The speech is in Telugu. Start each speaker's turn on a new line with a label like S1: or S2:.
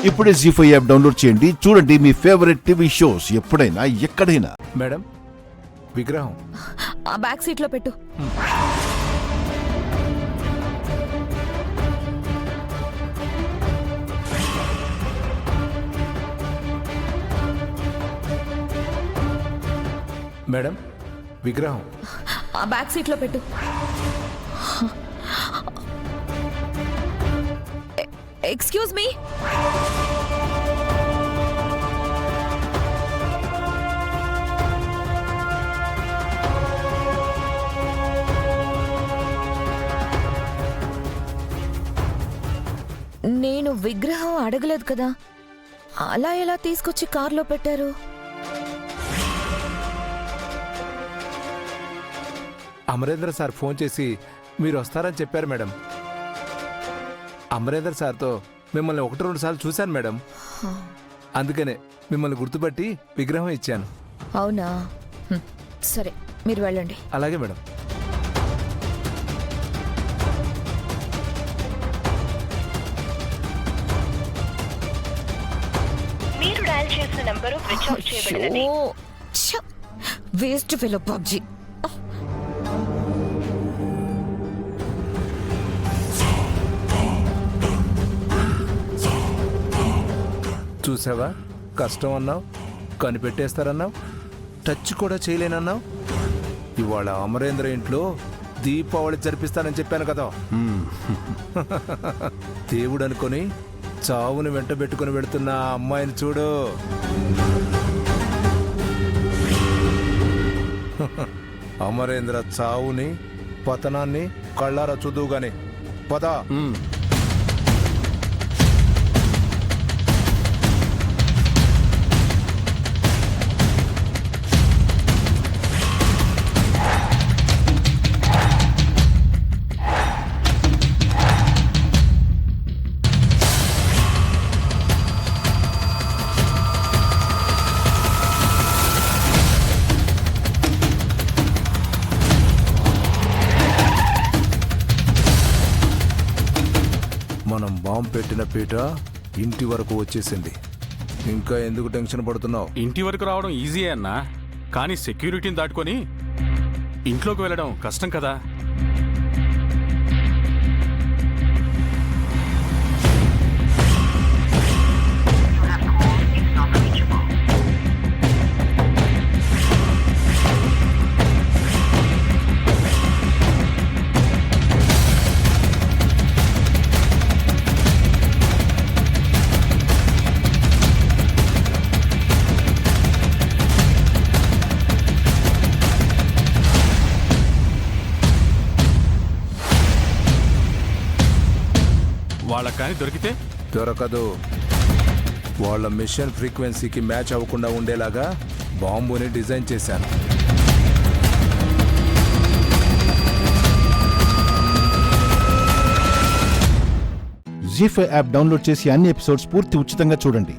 S1: ఇప్పుడే జీ5 యాప్ డౌన్లోడ్ చేయండి. చూడండి మీ ఫేవరెట్ టీవీ షోస్ ఎప్పుడైనా ఎక్కడైనా.
S2: మేడం, విగ్రహం
S3: ఆ బ్యాక్ సీట్ లో పెట్టు.
S2: మేడం, విగ్రహం
S3: ఆ బ్యాక్ సీట్ లో పెట్టు. Excuse me. నేను విగ్రహం అడగలేదు కదా, అలా ఎలా తీసుకొచ్చి కార్లో పెట్టారు?
S2: అమరేంద్ర సార్ ఫోన్ చేసి మీరు వస్తారని చెప్పారు మేడం. అమరేంద్ర సార్తో మిమ్మల్ని 1-2 సార్లు చూశాను మేడం. అందుకనే మిమ్మల్ని గుర్తుపట్టి విగ్రహం ఇచ్చాను.
S3: అవునా, సరే మీరు వెళ్ళండి.
S2: అలాగే మేడం.
S4: మీరు డయల్ చేసిన నంబరు స్విచ్ ఆఫ్ చేయబడింది.
S3: Waste fellow PUBG.
S2: చూసావా, కష్టం అన్నావు, కనిపెట్టేస్తారన్నావు, టచ్ కూడా చేయలేనన్నావు. ఇవాళ అమరేంద్ర ఇంట్లో దీపావళి జరిపిస్తానని చెప్పాను కదా. దేవుడు అనుకొని చావును వెంట పెట్టుకుని వెళుతున్న ఆ అమ్మాయిని చూడు. అమరేంద్ర చావుని పతనాన్ని కళ్ళారా చూదువుగాని పద. మనం బాంబు పెట్టిన పీట ఇంటి వరకు వచ్చేసింది. ఇంకా ఎందుకు టెన్షన్ పడుతున్నావు?
S5: ఇంటి వరకు రావడం ఈజీయే అన్నా, కానీ సెక్యూరిటీని దాటుకొని ఇంట్లోకి వెళ్ళడం కష్టం కదా. వాళ్ళకి కానీ దొరికితే?
S2: దొరకదు. వాళ్ళ మిషన్ ఫ్రీక్వెన్సీకి మ్యాచ్ అవ్వకుండా ఉండేలాగా బాంబుని డిజైన్ చేశాను.
S1: జీ5 యాప్ డౌన్లోడ్ చేసి అన్ని ఎపిసోడ్స్ పూర్తి ఉచితంగా చూడండి.